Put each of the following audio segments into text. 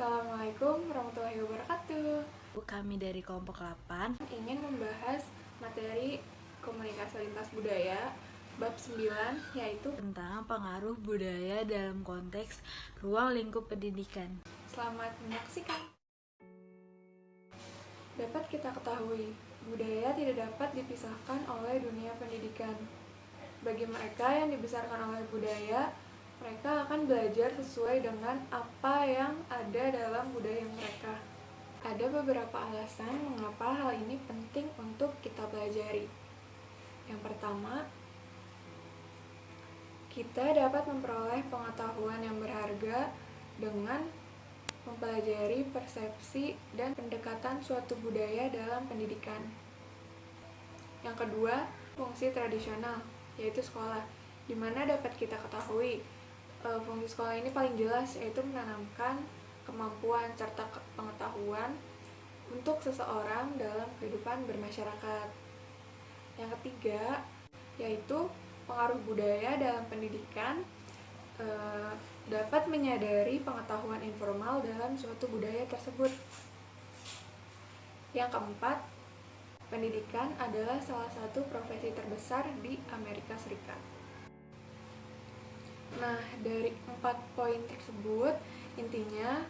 Assalamualaikum warahmatullahi wabarakatuh. Kami dari kelompok 8 Ingin membahas materi komunikasi lintas budaya bab 9, yaitu tentang pengaruh budaya dalam konteks ruang lingkup pendidikan. Selamat menyaksikan. Dapat kita ketahui, budaya tidak dapat dipisahkan oleh dunia pendidikan. Bagi mereka yang dibesarkan oleh budaya, mereka akan belajar sesuai dengan apa yang ada dalam budaya mereka. Ada beberapa alasan mengapa hal ini penting untuk kita pelajari. Yang pertama, kita dapat memperoleh pengetahuan yang berharga dengan mempelajari persepsi dan pendekatan suatu budaya dalam pendidikan. Yang kedua, fungsi tradisional, yaitu sekolah, di mana dapat kita ketahui fungsi sekolah ini paling jelas, yaitu menanamkan kemampuan serta pengetahuan untuk seseorang dalam kehidupan bermasyarakat. Yang ketiga, yaitu pengaruh budaya dalam pendidikan dapat menyadari pengetahuan informal dalam suatu budaya tersebut. Yang keempat, pendidikan adalah salah satu profesi terbesar di Amerika Serikat. Nah, dari 4 poin tersebut, intinya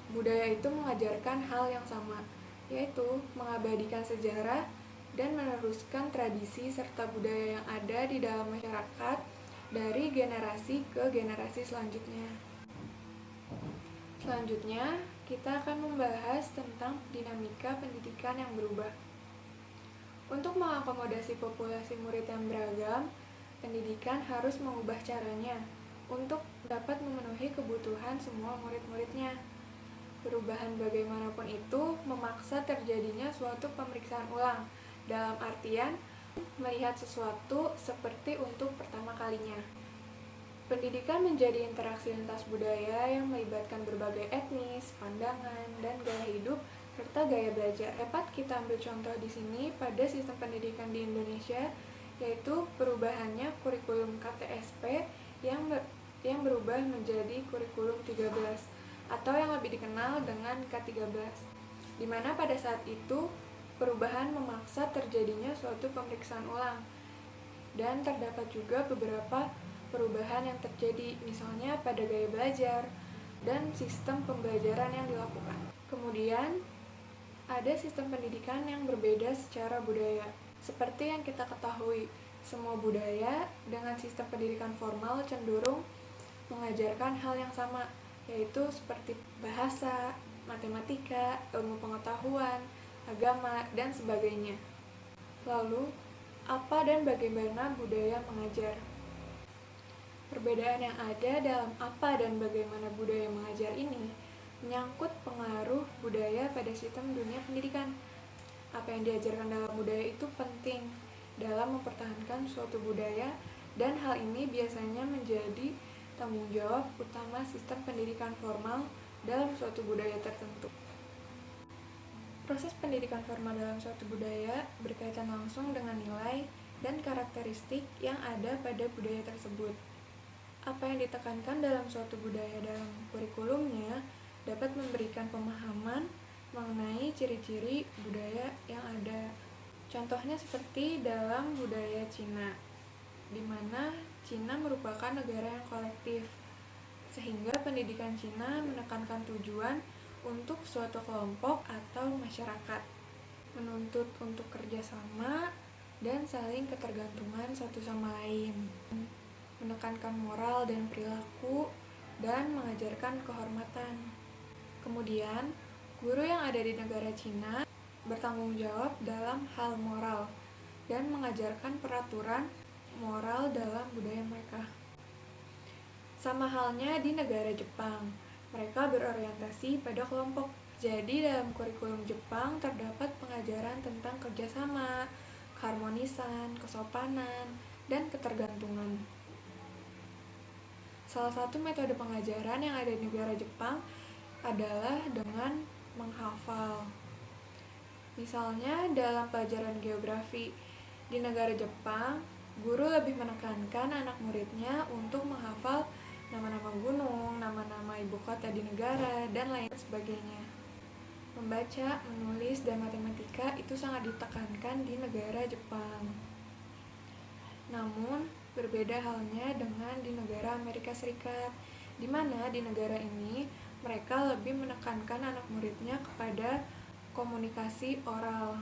budaya itu mengajarkan hal yang sama, yaitu mengabadikan sejarah dan meneruskan tradisi serta budaya yang ada di dalam masyarakat dari generasi ke generasi selanjutnya. Selanjutnya, kita akan membahas tentang dinamika pendidikan yang berubah. Untuk mengakomodasi populasi murid yang beragam, pendidikan harus mengubah caranya untuk dapat memenuhi kebutuhan semua murid-muridnya. Perubahan bagaimanapun itu memaksa terjadinya suatu pemeriksaan ulang, dalam artian melihat sesuatu seperti untuk pertama kalinya. Pendidikan menjadi interaksi lintas budaya yang melibatkan berbagai etnis, pandangan, dan gaya hidup serta gaya belajar. Dapat kita ambil contoh di sini pada sistem pendidikan di Indonesia, yaitu perubahannya kurikulum KTSP yang berubah menjadi kurikulum 13 atau yang lebih dikenal dengan K13, di mana pada saat itu perubahan memaksa terjadinya suatu pemeriksaan ulang, dan terdapat juga beberapa perubahan yang terjadi, misalnya pada gaya belajar dan sistem pembelajaran yang dilakukan. Kemudian ada sistem pendidikan yang berbeda secara budaya. Seperti yang kita ketahui, semua budaya dengan sistem pendidikan formal cenderung mengajarkan hal yang sama, yaitu seperti bahasa, matematika, ilmu pengetahuan, agama, dan sebagainya. Lalu, apa dan bagaimana budaya mengajar? Perbedaan yang ada dalam apa dan bagaimana budaya mengajar ini menyangkut pengaruh budaya pada sistem dunia pendidikan. Apa yang diajarkan dalam budaya itu penting dalam mempertahankan suatu budaya, dan hal ini biasanya menjadi tanggung jawab utama sistem pendidikan formal dalam suatu budaya tertentu. Proses pendidikan formal dalam suatu budaya berkaitan langsung dengan nilai dan karakteristik yang ada pada budaya tersebut. Apa yang ditekankan dalam suatu budaya dalam kurikulumnya dapat memberikan pemahaman mengenai ciri-ciri budaya yang ada. Contohnya seperti dalam budaya Cina, di mana Cina merupakan negara yang kolektif, sehingga pendidikan Cina menekankan tujuan untuk suatu kelompok atau masyarakat, menuntut untuk kerjasama dan saling ketergantungan satu sama lain, menekankan moral dan perilaku, dan mengajarkan kehormatan. Kemudian, guru yang ada di negara Cina bertanggung jawab dalam hal moral dan mengajarkan peraturan moral dalam budaya mereka. Sama halnya di negara Jepang, mereka berorientasi pada kelompok. Jadi dalam kurikulum Jepang terdapat pengajaran tentang kerjasama, keharmonisan, kesopanan, dan ketergantungan. Salah satu metode pengajaran yang ada di negara Jepang adalah dengan menghafal. Misalnya dalam pelajaran geografi di negara Jepang, guru lebih menekankan anak muridnya untuk menghafal nama-nama gunung, nama-nama ibu kota di negara, dan lain sebagainya. Membaca, menulis, dan matematika itu sangat ditekankan di negara Jepang. Namun, berbeda halnya dengan di negara Amerika Serikat, di mana di negara ini mereka lebih menekankan anak muridnya kepada komunikasi oral.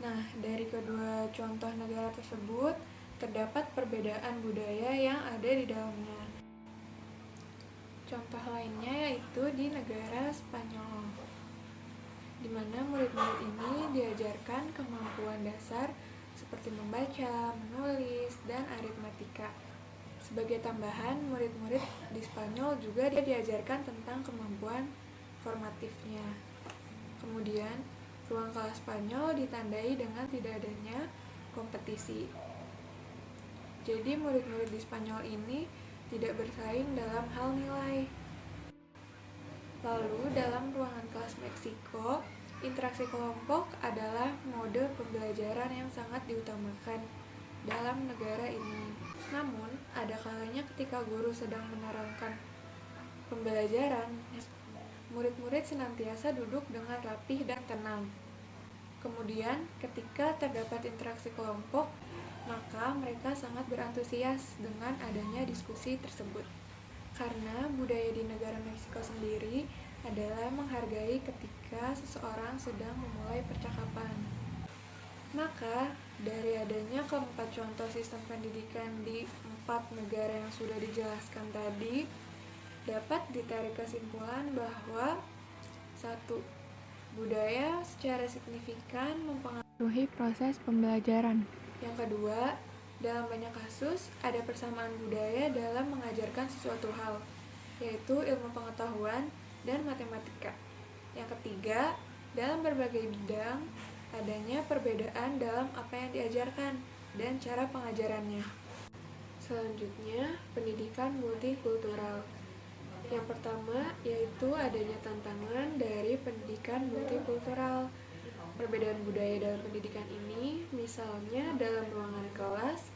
Nah, dari kedua contoh negara tersebut, terdapat perbedaan budaya yang ada di dalamnya. Contoh lainnya yaitu di negara Spanyol, di mana murid-murid ini diajarkan kemampuan dasar seperti membaca, menulis, dan aritmatika. Sebagai tambahan, murid-murid di Spanyol juga diajarkan tentang kemampuan formatifnya. Kemudian, ruang kelas Spanyol ditandai dengan tidak adanya kompetisi. Jadi, murid-murid di Spanyol ini tidak bersaing dalam hal nilai. Lalu, dalam ruangan kelas Meksiko, interaksi kelompok adalah mode pembelajaran yang sangat diutamakan dalam negara ini. Namun, ada kalanya ketika guru sedang menerangkan pembelajaran, murid-murid senantiasa duduk dengan rapih dan tenang. Kemudian, ketika terdapat interaksi kelompok, maka mereka sangat berantusias dengan adanya diskusi tersebut. Karena budaya di negara Meksiko sendiri adalah menghargai ketika seseorang sedang memulai percakapan. Maka, dari adanya keempat contoh sistem pendidikan di 4 negara yang sudah dijelaskan tadi, dapat ditarik kesimpulan bahwa 1. Budaya secara signifikan mempengaruhi proses pembelajaran. Yang kedua, dalam banyak kasus, ada persamaan budaya dalam mengajarkan sesuatu hal, yaitu ilmu pengetahuan dan matematika. Yang ketiga, dalam berbagai bidang, adanya perbedaan dalam apa yang diajarkan dan cara pengajarannya. Selanjutnya, pendidikan multikultural. Yang pertama, yaitu adanya tantangan dari pendidikan multikultural. Perbedaan budaya dalam pendidikan ini, misalnya dalam ruangan kelas,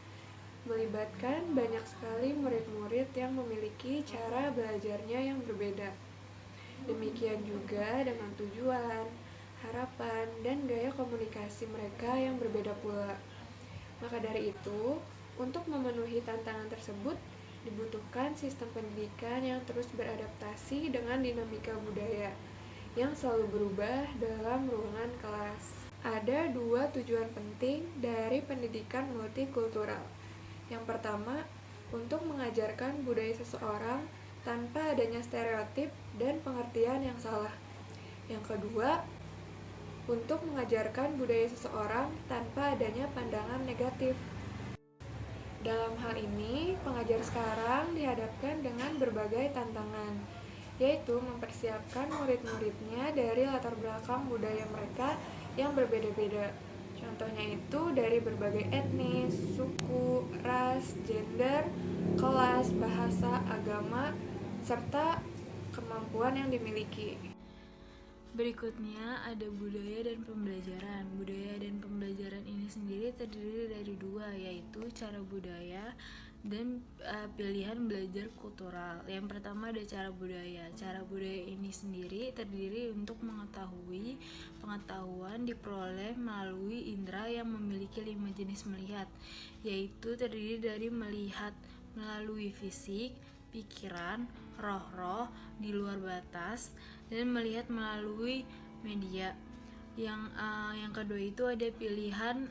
melibatkan banyak sekali murid-murid yang memiliki cara belajarnya yang berbeda. Demikian juga dengan tujuan, harapan, dan gaya komunikasi mereka yang berbeda pula. Maka dari itu, untuk memenuhi tantangan tersebut, dibutuhkan sistem pendidikan yang terus beradaptasi dengan dinamika budaya yang selalu berubah dalam ruangan kelas. Ada 2 tujuan penting dari pendidikan multikultural. Yang pertama, untuk mengajarkan budaya seseorang tanpa adanya stereotip dan pengertian yang salah. Yang kedua, untuk mengajarkan budaya seseorang tanpa adanya pandangan negatif. Dalam hal ini, pengajar sekarang dihadapkan dengan berbagai tantangan, yaitu mempersiapkan murid-muridnya dari latar belakang budaya mereka yang berbeda-beda. Contohnya itu dari berbagai etnis, suku, ras, gender, kelas, bahasa, agama, serta kemampuan yang dimiliki. Berikutnya ada budaya dan pembelajaran. Budaya dan pembelajaran ini sendiri terdiri dari 2, yaitu cara budaya dan pilihan belajar kultural. Yang pertama ada cara budaya. Cara budaya ini sendiri terdiri untuk mengetahui pengetahuan diperoleh melalui indera yang memiliki 5 jenis melihat, yaitu terdiri dari melihat melalui fisik, pikiran, roh-roh di luar batas, dan melihat melalui media. Yang kedua itu ada pilihan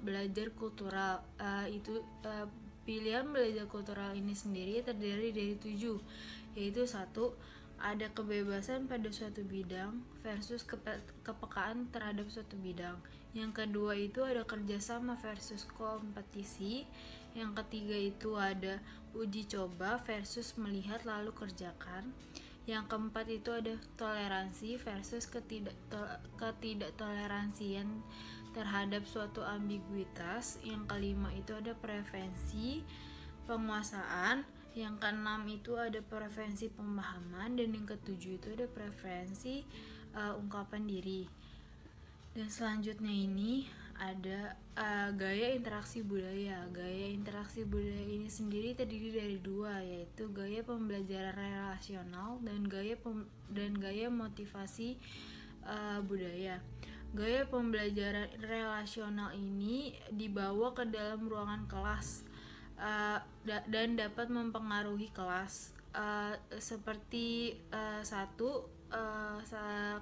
belajar kultural. Pilihan belajar kultural ini sendiri terdiri dari 7, yaitu 1. Ada kebebasan pada suatu bidang versus kepekaan terhadap suatu bidang. Yang kedua itu ada kerjasama versus kompetisi. Yang ketiga itu ada uji coba versus melihat lalu kerjakan. Yang keempat itu ada toleransi versus ketidaktoleransian terhadap suatu ambiguitas. Yang kelima itu ada preferensi penguasaan. Yang keenam itu ada preferensi pemahaman. Dan yang ketujuh itu ada preferensi ungkapan diri. Dan selanjutnya ini ada gaya interaksi budaya. Gaya interaksi budaya ini sendiri terdiri dari dua, yaitu gaya pembelajaran relasional dan gaya motivasi budaya. Gaya pembelajaran relasional ini dibawa ke dalam ruangan kelas dan dapat mempengaruhi kelas, seperti satu,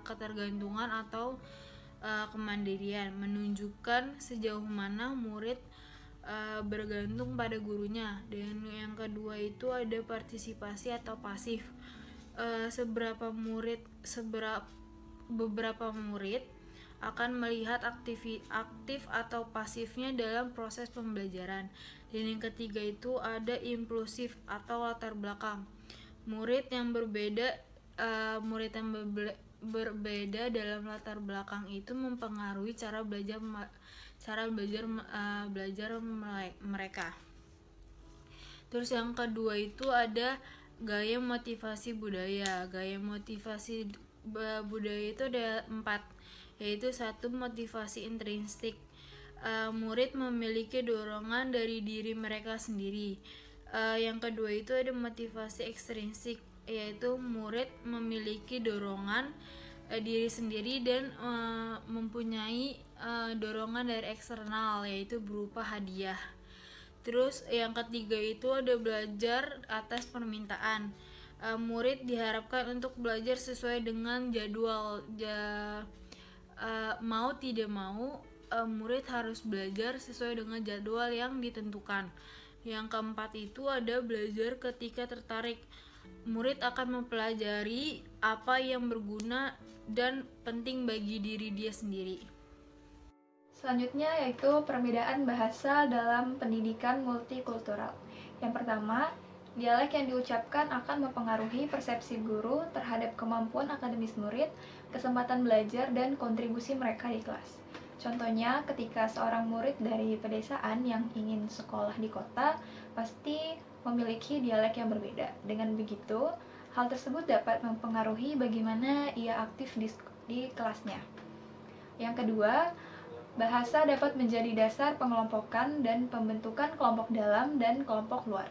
ketergantungan atau kemandirian, menunjukkan sejauh mana murid bergantung pada gurunya. Dan yang kedua itu ada partisipasi atau pasif. Beberapa murid akan melihat aktif atau pasifnya dalam proses pembelajaran. Dan yang ketiga itu ada impulsif atau latar belakang. Murid yang berbeda dalam latar belakang itu mempengaruhi cara belajar mereka. Terus yang kedua itu ada gaya motivasi budaya. Gaya motivasi budaya itu ada 4, yaitu satu, motivasi intrinsik. Murid memiliki dorongan dari diri mereka sendiri. Yang kedua itu ada motivasi ekstrinsik, yaitu murid memiliki dorongan diri sendiri dan mempunyai dorongan dari eksternal, yaitu berupa hadiah. Terus yang ketiga itu ada belajar atas permintaan. Murid diharapkan untuk belajar sesuai dengan jadwal. Mau tidak mau, murid harus belajar sesuai dengan jadwal yang ditentukan. Yang keempat itu ada belajar ketika tertarik. Murid akan mempelajari apa yang berguna dan penting bagi diri dia sendiri. Selanjutnya yaitu perbedaan bahasa dalam pendidikan multikultural. Yang pertama, dialek yang diucapkan akan mempengaruhi persepsi guru terhadap kemampuan akademis murid, kesempatan belajar, dan kontribusi mereka di kelas. Contohnya, ketika seorang murid dari pedesaan yang ingin sekolah di kota, pasti memiliki dialek yang berbeda. Dengan begitu, hal tersebut dapat mempengaruhi bagaimana ia aktif di kelasnya. Yang kedua, bahasa dapat menjadi dasar pengelompokan dan pembentukan kelompok dalam dan kelompok luar.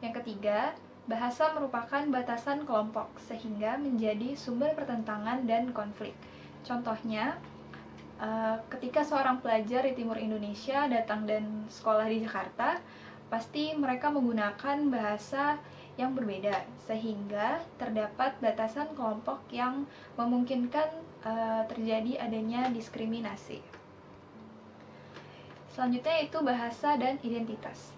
Yang ketiga, bahasa merupakan batasan kelompok sehingga menjadi sumber pertentangan dan konflik. Contohnya, ketika seorang pelajar di timur Indonesia datang dan sekolah di Jakarta, pasti mereka menggunakan bahasa yang berbeda sehingga terdapat batasan kelompok yang memungkinkan terjadi adanya diskriminasi. Selanjutnya itu bahasa dan identitas.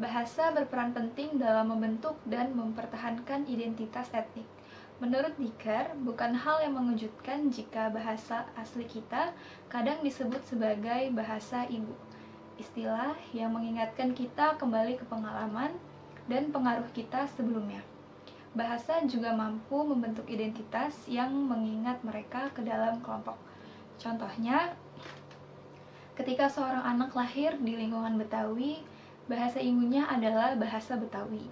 Bahasa berperan penting dalam membentuk dan mempertahankan identitas etnik. Menurut Dicker, bukan hal yang mengejutkan jika bahasa asli kita kadang disebut sebagai bahasa ibu. Istilah yang mengingatkan kita kembali ke pengalaman dan pengaruh kita sebelumnya. Bahasa juga mampu membentuk identitas yang mengingat mereka ke dalam kelompok. Contohnya, ketika seorang anak lahir di lingkungan Betawi, bahasa ibunya adalah bahasa Betawi.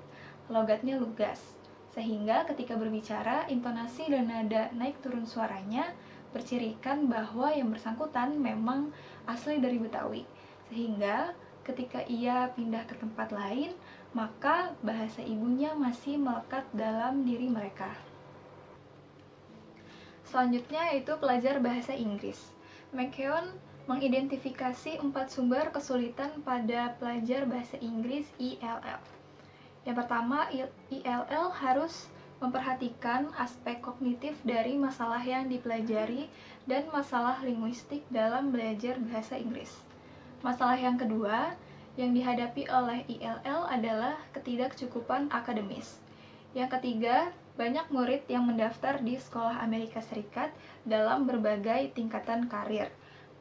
Logatnya lugas, sehingga ketika berbicara, intonasi dan nada naik turun suaranya bercirikan bahwa yang bersangkutan memang asli dari Betawi. Sehingga ketika ia pindah ke tempat lain, maka bahasa ibunya masih melekat dalam diri mereka. Selanjutnya yaitu pelajar bahasa Inggris. McKeown mengidentifikasi 4 sumber kesulitan pada pelajar bahasa Inggris ILL. Yang pertama, ILL harus memperhatikan aspek kognitif dari masalah yang dipelajari dan masalah linguistik dalam belajar bahasa Inggris. Masalah yang kedua yang dihadapi oleh ILL adalah ketidakcukupan akademis. Yang ketiga, banyak murid yang mendaftar di sekolah Amerika Serikat dalam berbagai tingkatan karir.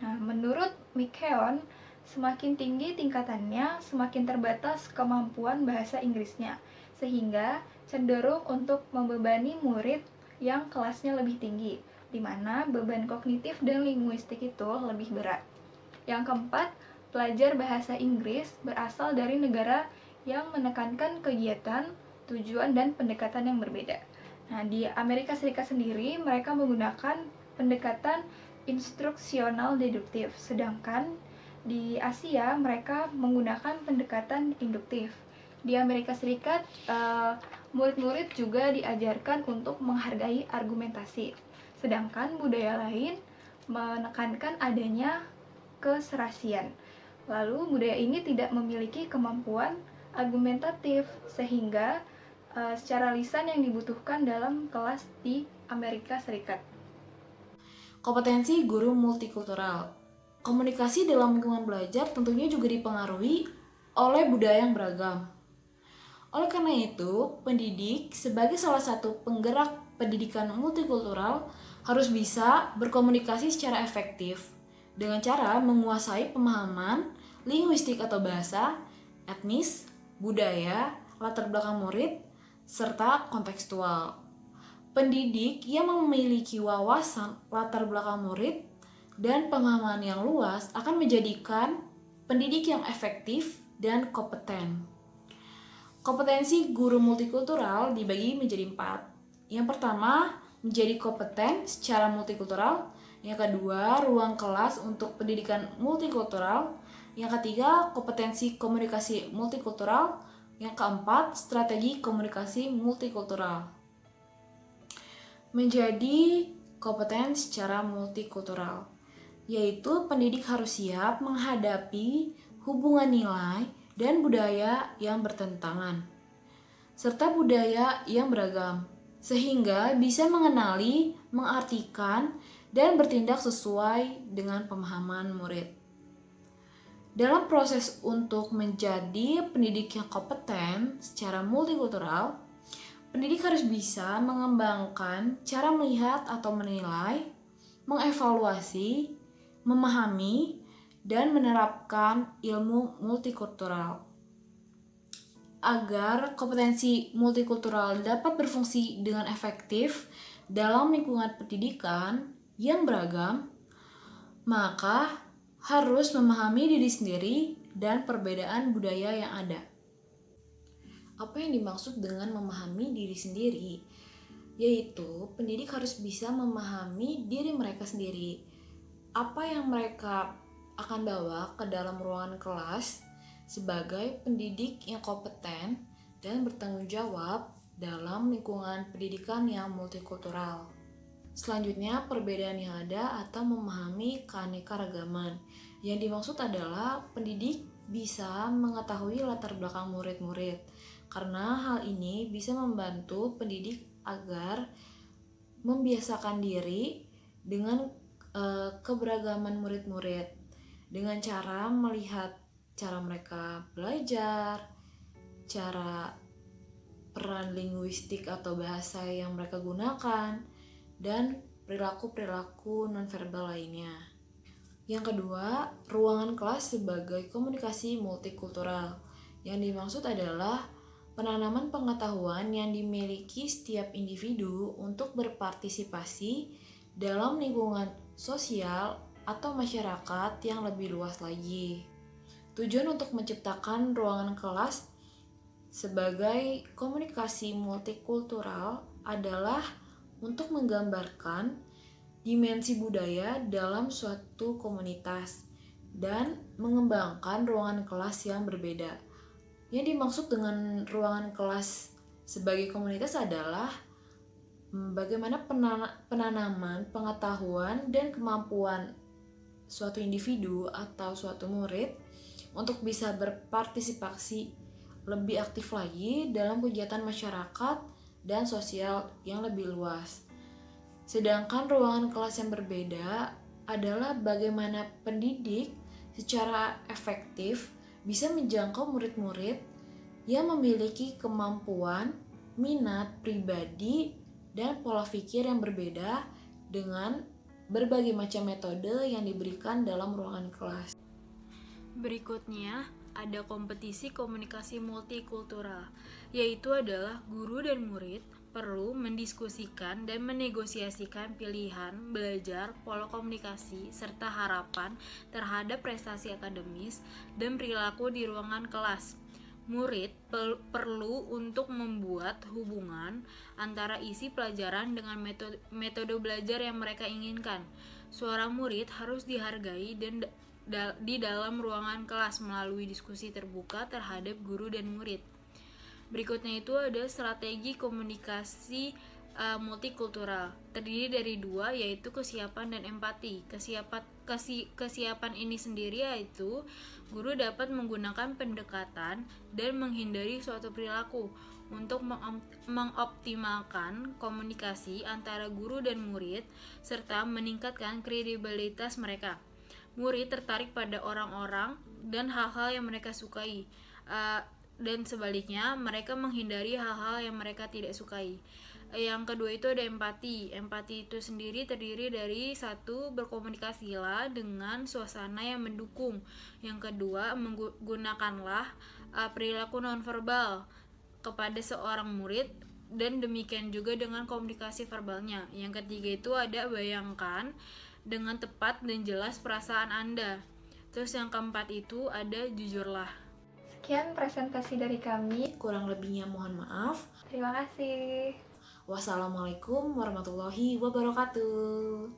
Nah, menurut McKeown, semakin tinggi tingkatannya, semakin terbatas kemampuan bahasa Inggrisnya, sehingga cenderung untuk membebani murid yang kelasnya lebih tinggi, di mana beban kognitif dan linguistik itu lebih berat. Yang keempat, pelajar bahasa Inggris berasal dari negara yang menekankan kegiatan, tujuan, dan pendekatan yang berbeda. Nah, di Amerika Serikat sendiri, mereka menggunakan pendekatan instruksional deduktif, sedangkan di Asia mereka menggunakan pendekatan induktif. Di Amerika Serikat, murid-murid juga diajarkan untuk menghargai argumentasi, sedangkan budaya lain menekankan adanya keserasian. Lalu budaya ini tidak memiliki kemampuan argumentatif, sehingga secara lisan yang dibutuhkan dalam kelas di Amerika Serikat. Kompetensi guru multikultural. Komunikasi dalam lingkungan belajar tentunya juga dipengaruhi oleh budaya yang beragam. Oleh karena itu, pendidik sebagai salah satu penggerak pendidikan multikultural harus bisa berkomunikasi secara efektif dengan cara menguasai pemahaman linguistik atau bahasa, etnis, budaya, latar belakang murid, serta kontekstual. Pendidik yang memiliki wawasan latar belakang murid dan pemahaman yang luas akan menjadikan pendidik yang efektif dan kompeten. Kompetensi guru multikultural dibagi menjadi 4. Yang pertama, menjadi kompeten secara multikultural. Yang kedua, ruang kelas untuk pendidikan multikultural. Yang ketiga, kompetensi komunikasi multikultural. Yang keempat, strategi komunikasi multikultural. Menjadi kompeten secara multikultural, yaitu pendidik harus siap menghadapi hubungan nilai dan budaya yang bertentangan, serta budaya yang beragam, sehingga bisa mengenali, mengartikan, dan bertindak sesuai dengan pemahaman murid. Dalam proses untuk menjadi pendidik yang kompeten secara multikultural, pendidik harus bisa mengembangkan cara melihat atau menilai, mengevaluasi, memahami, dan menerapkan ilmu multikultural. Agar kompetensi multikultural dapat berfungsi dengan efektif dalam lingkungan pendidikan yang beragam, maka harus memahami diri sendiri dan perbedaan budaya yang ada. Apa yang dimaksud dengan memahami diri sendiri? Yaitu pendidik harus bisa memahami diri mereka sendiri. Apa yang mereka akan bawa ke dalam ruangan kelas sebagai pendidik yang kompeten dan bertanggung jawab dalam lingkungan pendidikan yang multikultural. Selanjutnya, perbedaan yang ada atau memahami keanekaragaman. Yang dimaksud adalah pendidik bisa mengetahui latar belakang murid-murid, karena hal ini bisa membantu pendidik agar membiasakan diri dengan keberagaman murid-murid dengan cara melihat cara mereka belajar, cara peran linguistik atau bahasa yang mereka gunakan, dan perilaku-perilaku nonverbal lainnya. Yang kedua, ruangan kelas sebagai komunikasi multikultural. Yang dimaksud adalah penanaman pengetahuan yang dimiliki setiap individu untuk berpartisipasi dalam lingkungan sosial atau masyarakat yang lebih luas lagi. Tujuan untuk menciptakan ruangan kelas sebagai komunikasi multikultural adalah untuk menggambarkan dimensi budaya dalam suatu komunitas dan mengembangkan ruangan kelas yang berbeda. Yang dimaksud dengan ruangan kelas sebagai komunitas adalah bagaimana penanaman pengetahuan dan kemampuan suatu individu atau suatu murid untuk bisa berpartisipasi lebih aktif lagi dalam kegiatan masyarakat dan sosial yang lebih luas. Sedangkan ruangan kelas yang berbeda adalah bagaimana pendidik secara efektif bisa menjangkau murid-murid yang memiliki kemampuan, minat pribadi, dan pola pikir yang berbeda dengan berbagai macam metode yang diberikan dalam ruangan kelas. Berikutnya, ada kompetisi komunikasi multikultural, yaitu adalah guru dan murid perlu mendiskusikan dan menegosiasikan pilihan belajar, pola komunikasi, serta harapan terhadap prestasi akademis dan perilaku di ruangan kelas. Murid perlu untuk membuat hubungan antara isi pelajaran dengan metode belajar yang mereka inginkan. Suara murid harus dihargai dan di dalam ruangan kelas melalui diskusi terbuka terhadap guru dan murid. Berikutnya itu ada strategi komunikasi multikultural. Terdiri dari dua, yaitu kesiapan dan empati. Kesiapan ini sendiri yaitu guru dapat menggunakan pendekatan dan menghindari suatu perilaku untuk mengoptimalkan komunikasi antara guru dan murid serta meningkatkan kredibilitas mereka. Murid tertarik pada orang-orang dan hal-hal yang mereka sukai, dan sebaliknya mereka menghindari hal-hal yang mereka tidak sukai. Yang kedua itu ada empati. Empati itu sendiri terdiri dari satu, berkomunikasilah dengan suasana yang mendukung. Yang kedua, menggunakanlah perilaku nonverbal kepada seorang murid, dan demikian juga dengan komunikasi verbalnya. Yang ketiga itu ada bayangkan dengan tepat dan jelas perasaan Anda. Terus yang keempat itu ada jujurlah. Sekian presentasi dari kami. Kurang lebihnya mohon maaf. Terima kasih. Wassalamualaikum warahmatullahi wabarakatuh.